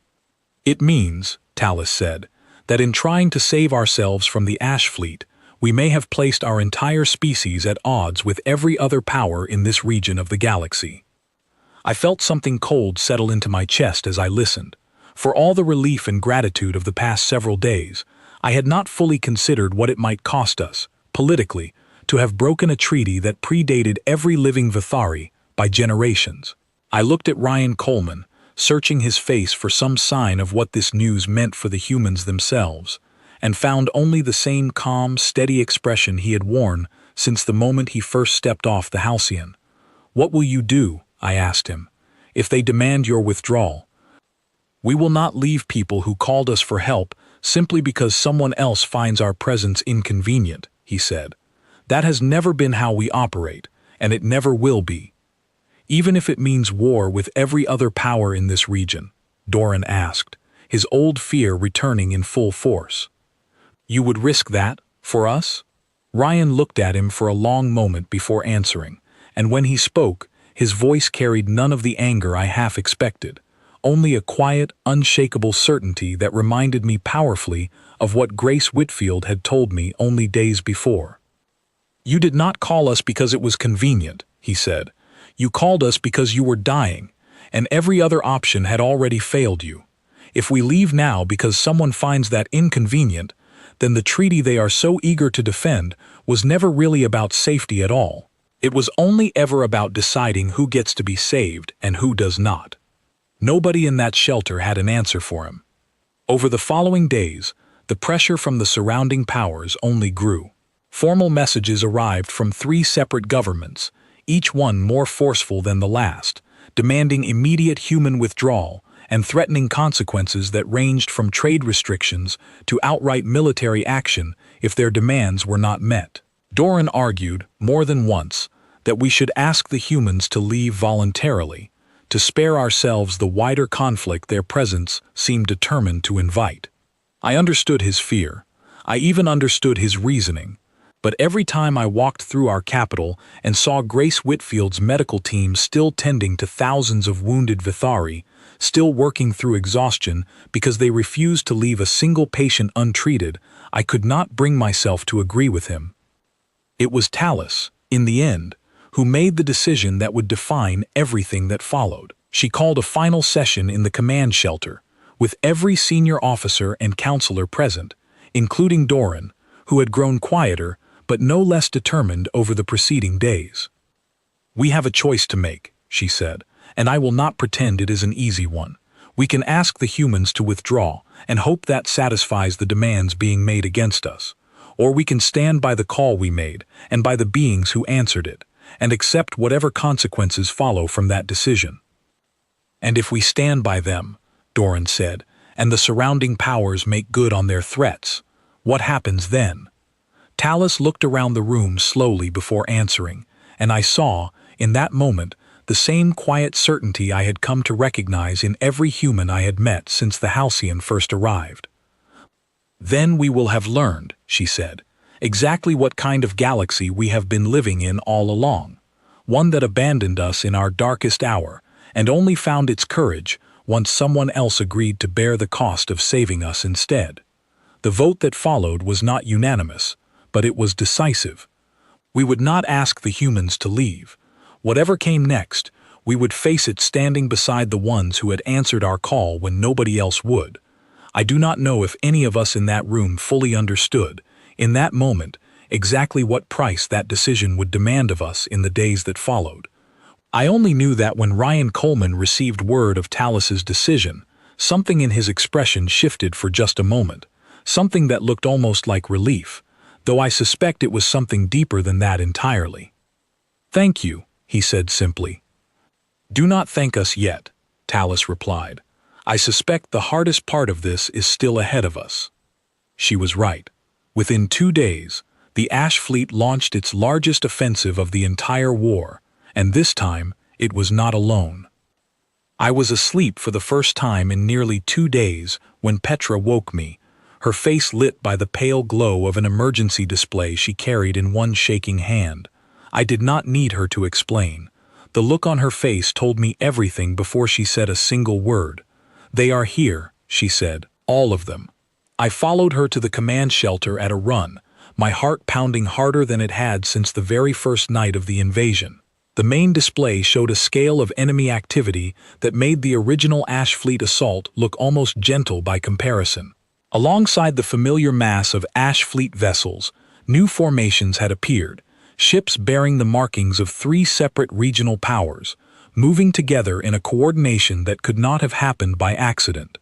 A: "It means," Talus said, "that in trying to save ourselves from the Ash Fleet, we may have placed our entire species at odds with every other power in this region of the galaxy." I felt something cold settle into my chest as I listened. For all the relief and gratitude of the past several days, I had not fully considered what it might cost us, politically, to have broken a treaty that predated every living Vithari by generations. I looked at Ryan Coleman, searching his face for some sign of what this news meant for the humans themselves, and found only the same calm, steady expression he had worn since the moment he first stepped off the Halcyon. "What will you do?" I asked him, "if they demand your withdrawal?" "We will not leave people who called us for help simply because someone else finds our presence inconvenient," he said. "That has never been how we operate, and it never will be." "Even if it means war with every other power in this region?" Doran asked, his old fear returning in full force. "You would risk that, for us?" Ryan looked at him for a long moment before answering, and when he spoke, his voice carried none of the anger I half expected, only a quiet, unshakable certainty that reminded me powerfully of what Grace Whitfield had told me only days before. "You did not call us because it was convenient," he said. "You called us because you were dying, and every other option had already failed you. If we leave now because someone finds that inconvenient, then the treaty they are so eager to defend was never really about safety at all. It was only ever about deciding who gets to be saved and who does not." Nobody in that shelter had an answer for him. Over the following days, the pressure from the surrounding powers only grew. Formal messages arrived from 3 separate governments, each one more forceful than the last, demanding immediate human withdrawal and threatening consequences that ranged from trade restrictions to outright military action if their demands were not met. Doran argued, more than once, that we should ask the humans to leave voluntarily, to spare ourselves the wider conflict their presence seemed determined to invite. I understood his fear. I even understood his reasoning. But every time I walked through our capital and saw Grace Whitfield's medical team still tending to thousands of wounded Vithari, still working through exhaustion because they refused to leave a single patient untreated, I could not bring myself to agree with him. It was Talus, in the end, who made the decision that would define everything that followed. She called a final session in the command shelter, with every senior officer and counselor present, including Doran, who had grown quieter but no less determined over the preceding days. "We have a choice to make," she said, "and I will not pretend it is an easy one. We can ask the humans to withdraw and hope that satisfies the demands being made against us. Or we can stand by the call we made and by the beings who answered it, and accept whatever consequences follow from that decision." "And if we stand by them," Doran said, "and the surrounding powers make good on their threats, what happens then?" Talus looked around the room slowly before answering, and I saw, in that moment, the same quiet certainty I had come to recognize in every human I had met since the Halcyon first arrived. "Then we will have learned," she said, Exactly what kind of galaxy we have been living in all along. One that abandoned us in our darkest hour, and only found its courage once someone else agreed to bear the cost of saving us instead. The vote that followed was not unanimous, but it was decisive. We would not ask the humans to leave. Whatever came next, we would face it standing beside the ones who had answered our call when nobody else would. I do not know if any of us in that room fully understood, in that moment, exactly what price that decision would demand of us in the days that followed. I only knew that when Ryan Coleman received word of Talus's decision, something in his expression shifted for just a moment, something that looked almost like relief, though I suspect it was something deeper than that entirely. "Thank you," he said simply. "Do not thank us yet," Talus replied. "I suspect the hardest part of this is still ahead of us." She was right. Within 2 days, the Ash Fleet launched its largest offensive of the entire war, and this time, it was not alone. I was asleep for the first time in nearly 2 days when Petra woke me, her face lit by the pale glow of an emergency display she carried in one shaking hand. I did not need her to explain. The look on her face told me everything before she said a single word. "They are here," she said, "all of them." I followed her to the command shelter at a run, my heart pounding harder than it had since the very first night of the invasion. The main display showed a scale of enemy activity that made the original Ash Fleet assault look almost gentle by comparison. Alongside the familiar mass of Ash Fleet vessels, new formations had appeared, ships bearing the markings of 3 separate regional powers, moving together in a coordination that could not have happened by accident.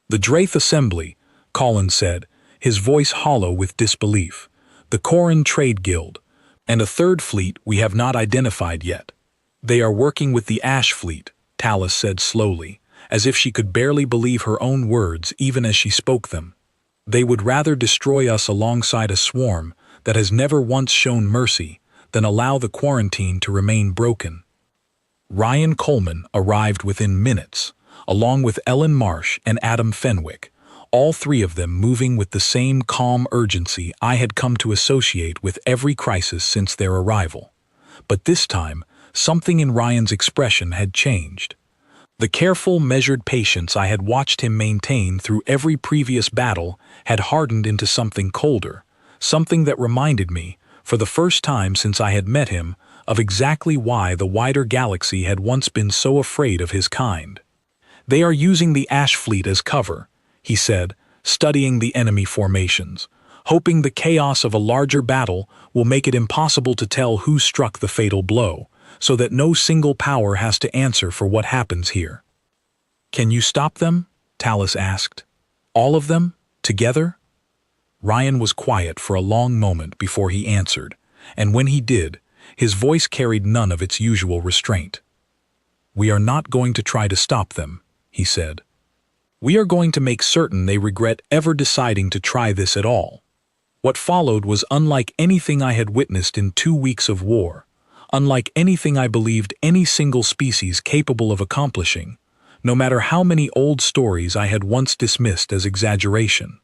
A: "The Draith Assembly," Colin said, his voice hollow with disbelief. "The Corin Trade Guild, and a third fleet we have not identified yet." "They are working with the Ash Fleet," Talus said slowly, as if she could barely believe her own words even as she spoke them. "They would rather destroy us alongside a swarm that has never once shown mercy than allow the quarantine to remain broken." Ryan Coleman arrived within minutes, along with Ellen Marsh and Adam Fenwick, all 3 of them moving with the same calm urgency I had come to associate with every crisis since their arrival. But this time, something in Ryan's expression had changed. The careful, measured patience I had watched him maintain through every previous battle had hardened into something colder, something that reminded me, for the first time since I had met him, of exactly why the wider galaxy had once been so afraid of his kind. "They are using the Ash Fleet as cover," he said, studying the enemy formations, hoping the chaos of a larger battle will make it impossible to tell who struck the fatal blow, so that no single power has to answer for what happens here. "Can you stop them?" Talus asked. "All of them? Together?" Ryan was quiet for a long moment before he answered, and when he did, his voice carried none of its usual restraint. "We are not going to try to stop them," he said. "We are going to make certain they regret ever deciding to try this at all." What followed was unlike anything I had witnessed in 2 weeks of war, unlike anything I believed any single species capable of accomplishing, no matter how many old stories I had once dismissed as exaggeration.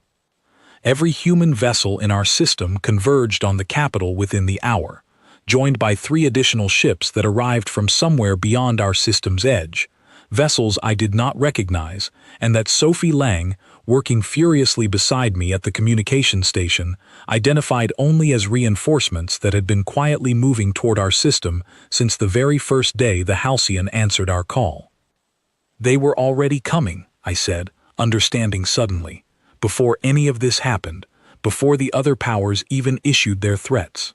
A: Every human vessel in our system converged on the capital within the hour, joined by 3 additional ships that arrived from somewhere beyond our system's edge, vessels I did not recognize, and that Sophie Lang, working furiously beside me at the communication station, identified only as reinforcements that had been quietly moving toward our system since the very first day the Halcyon answered our call. "They were already coming," I said, understanding suddenly, "before any of this happened, before the other powers even issued their threats."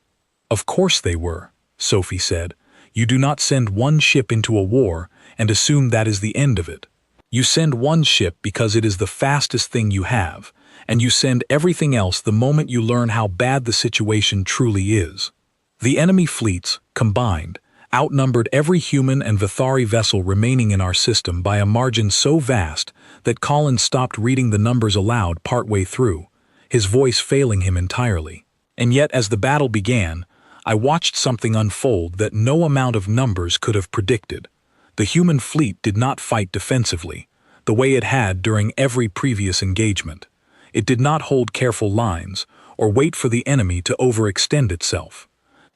A: "Of course they were," Sophie said. "You do not send one ship into a war and assume that is the end of it. You send one ship because it is the fastest thing you have, and you send everything else the moment you learn how bad the situation truly is." The enemy fleets, combined, outnumbered every human and Vithari vessel remaining in our system by a margin so vast that Colin stopped reading the numbers aloud partway through, his voice failing him entirely. And yet, as the battle began, I watched something unfold that no amount of numbers could have predicted. The human fleet did not fight defensively, the way it had during every previous engagement. It did not hold careful lines, or wait for the enemy to overextend itself.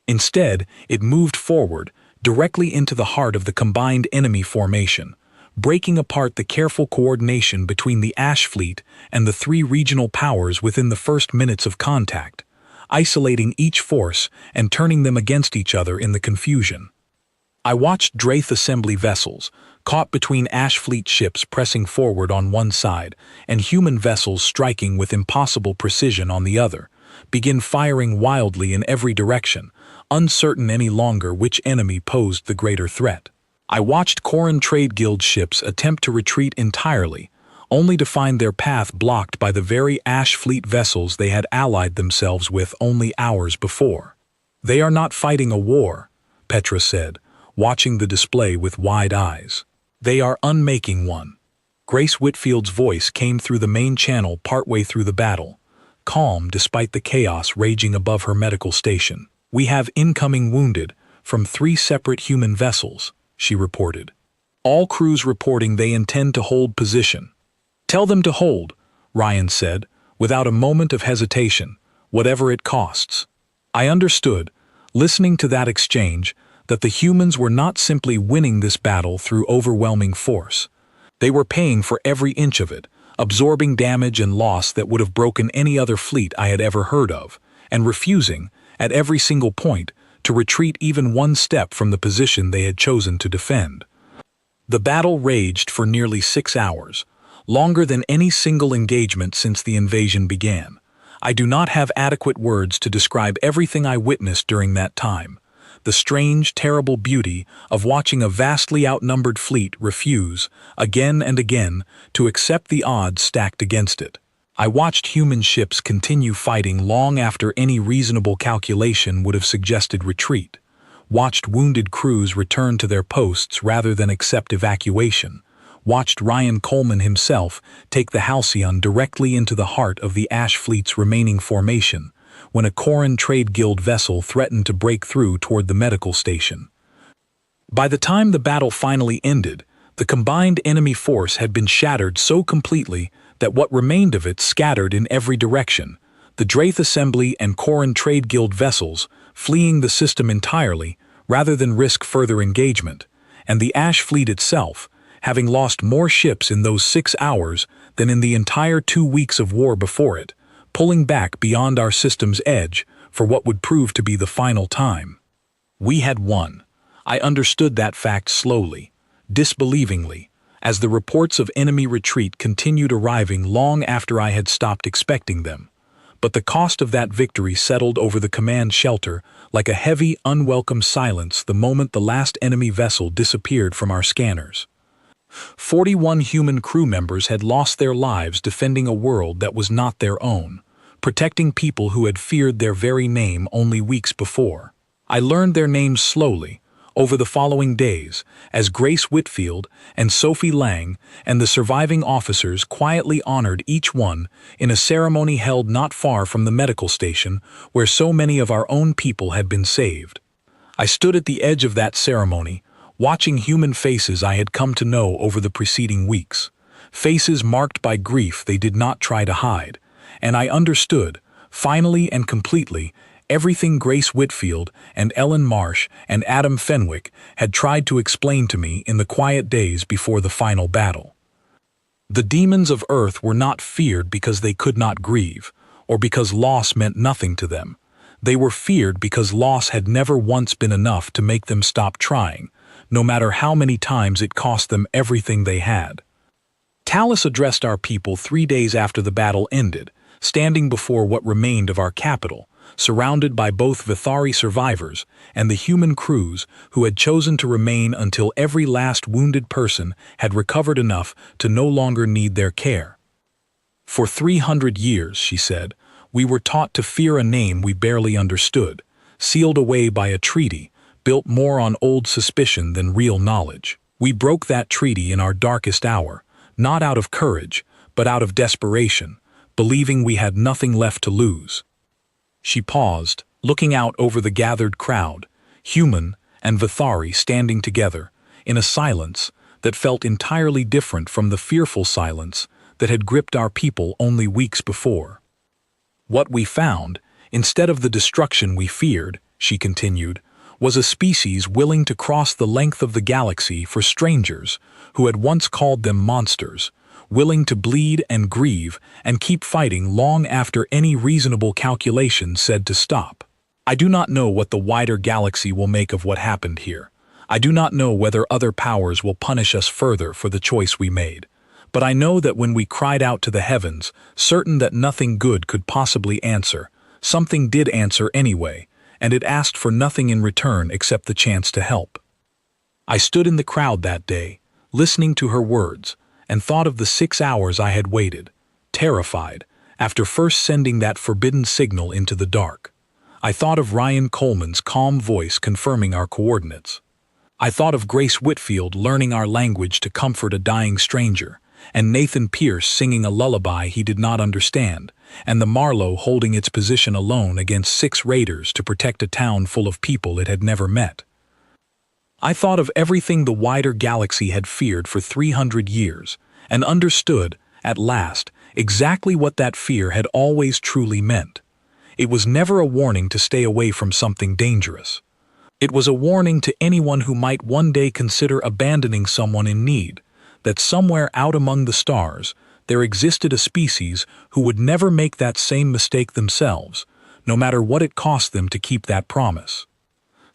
A: Instead, it moved forward, directly into the heart of the combined enemy formation, breaking apart the careful coordination between the Ash Fleet and the three regional powers within the first minutes of contact, isolating each force and turning them against each other in the confusion. I watched Draith assembly vessels, caught between Ash Fleet ships pressing forward on one side and human vessels striking with impossible precision on the other, begin firing wildly in every direction, uncertain any longer which enemy posed the greater threat. I watched Corran Trade Guild ships attempt to retreat entirely, only to find their path blocked by the very Ash Fleet vessels they had allied themselves with only hours before. "They are not fighting a war," Petra said, watching the display with wide eyes. "They are unmaking one." Grace Whitfield's voice came through the main channel partway through the battle, calm despite the chaos raging above her medical station. "We have incoming wounded from 3 separate human vessels," she reported. "All crews reporting they intend to hold position." "Tell them to hold," Ryan said, without a moment of hesitation, "whatever it costs." I understood, listening to that exchange, that the humans were not simply winning this battle through overwhelming force. They were paying for every inch of it, absorbing damage and loss that would have broken any other fleet I had ever heard of, and refusing, at every single point, to retreat even one step from the position they had chosen to defend. The battle raged for nearly 6 hours, longer than any single engagement since the invasion began. I do not have adequate words to describe everything I witnessed during that time. The strange, terrible beauty of watching a vastly outnumbered fleet refuse, again and again, to accept the odds stacked against it. I watched human ships continue fighting long after any reasonable calculation would have suggested retreat, watched wounded crews return to their posts rather than accept evacuation, watched Ryan Coleman himself take the Halcyon directly into the heart of the Ash Fleet's remaining formation, when a Corran Trade Guild vessel threatened to break through toward the medical station. By the time the battle finally ended, the combined enemy force had been shattered so completely that what remained of it scattered in every direction, the Draith Assembly and Corran Trade Guild vessels fleeing the system entirely rather than risk further engagement, and the Ash Fleet itself, having lost more ships in those 6 hours than in the entire 2 weeks of war before it, pulling back beyond our system's edge for what would prove to be the final time. We had won. I understood that fact slowly, disbelievingly, as the reports of enemy retreat continued arriving long after I had stopped expecting them. But the cost of that victory settled over the command shelter like a heavy, unwelcome silence the moment the last enemy vessel disappeared from our scanners. 41 human crew members had lost their lives defending a world that was not their own, protecting people who had feared their very name only weeks before. I learned their names slowly, over the following days, as Grace Whitfield and Sophie Lang and the surviving officers quietly honored each one in a ceremony held not far from the medical station where so many of our own people had been saved. I stood at the edge of that ceremony, watching human faces I had come to know over the preceding weeks, faces marked by grief they did not try to hide, and I understood, finally and completely, everything Grace Whitfield and Ellen Marsh and Adam Fenwick had tried to explain to me in the quiet days before the final battle. The demons of Earth were not feared because they could not grieve, or because loss meant nothing to them. They were feared because loss had never once been enough to make them stop trying, no matter how many times it cost them everything they had. Talus addressed our people 3 days after the battle ended, standing before what remained of our capital, surrounded by both Vithari survivors and the human crews who had chosen to remain until every last wounded person had recovered enough to no longer need their care. "For 300 years," she said, "we were taught to fear a name we barely understood, sealed away by a treaty, built more on old suspicion than real knowledge. We broke that treaty in our darkest hour, not out of courage, but out of desperation, believing we had nothing left to lose." She paused, looking out over the gathered crowd, human and Vithari standing together, in a silence that felt entirely different from the fearful silence that had gripped our people only weeks before. What we found, instead of the destruction we feared, she continued, was a species willing to cross the length of the galaxy for strangers who had once called them monsters, willing to bleed and grieve and keep fighting long after any reasonable calculation said to stop. I do not know what the wider galaxy will make of what happened here. I do not know whether other powers will punish us further for the choice we made. But I know that when we cried out to the heavens, certain that nothing good could possibly answer, something did answer anyway, and it asked for nothing in return except the chance to help. I stood in the crowd that day, listening to her words, and thought of the 6 hours I had waited, terrified, after first sending that forbidden signal into the dark. I thought of Ryan Coleman's calm voice confirming our coordinates. I thought of Grace Whitfield learning our language to comfort a dying stranger, and Nathan Pierce singing a lullaby he did not understand, and the Marlowe holding its position alone against 6 raiders to protect a town full of people it had never met. I thought of everything the wider galaxy had feared for 300 years, and understood, at last, exactly what that fear had always truly meant. It was never a warning to stay away from something dangerous. It was a warning to anyone who might one day consider abandoning someone in need, that somewhere out among the stars there existed a species who would never make that same mistake themselves, no matter what it cost them to keep that promise.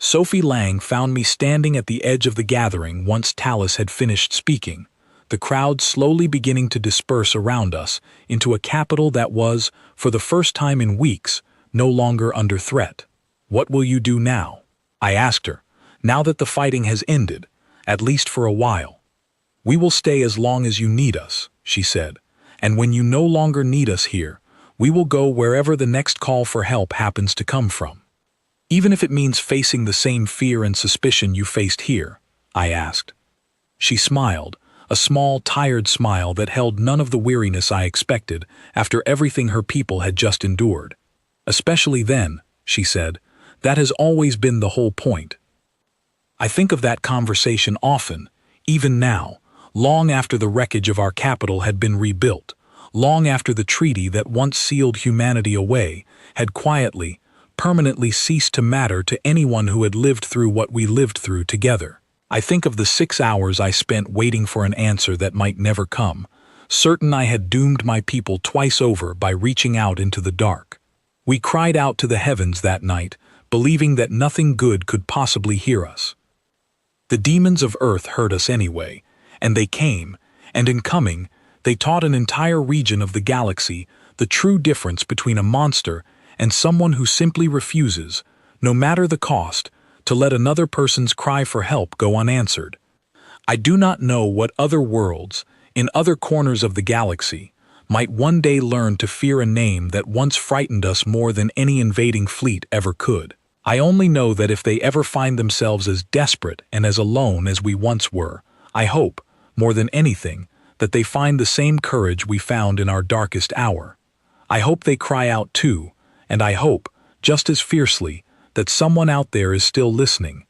A: Sophie Lang found me standing at the edge of the gathering once Tallis had finished speaking, the crowd slowly beginning to disperse around us into a capital that was, for the first time in weeks, no longer under threat. "What will you do now?" I asked her, "now that the fighting has ended, at least for a while." "We will stay as long as you need us," she said, "and when you no longer need us here, we will go wherever the next call for help happens to come from." "Even if it means facing the same fear and suspicion you faced here?" I asked. She smiled, a small, tired smile that held none of the weariness I expected after everything her people had just endured. "Especially then," she said, "that has always been the whole point." I think of that conversation often, even now, long after the wreckage of our capital had been rebuilt, long after the treaty that once sealed humanity away had quietly, permanently ceased to matter to anyone who had lived through what we lived through together. I think of the 6 hours I spent waiting for an answer that might never come, certain I had doomed my people twice over by reaching out into the dark. We cried out to the heavens that night, believing that nothing good could possibly hear us. The demons of Earth heard us anyway, and they came, and in coming, they taught an entire region of the galaxy the true difference between a monster and someone who simply refuses, no matter the cost, to let another person's cry for help go unanswered. I do not know what other worlds, in other corners of the galaxy, might one day learn to fear a name that once frightened us more than any invading fleet ever could. I only know that if they ever find themselves as desperate and as alone as we once were, I hope, more than anything, that they find the same courage we found in our darkest hour. I hope they cry out too, and I hope, just as fiercely, that someone out there is still listening,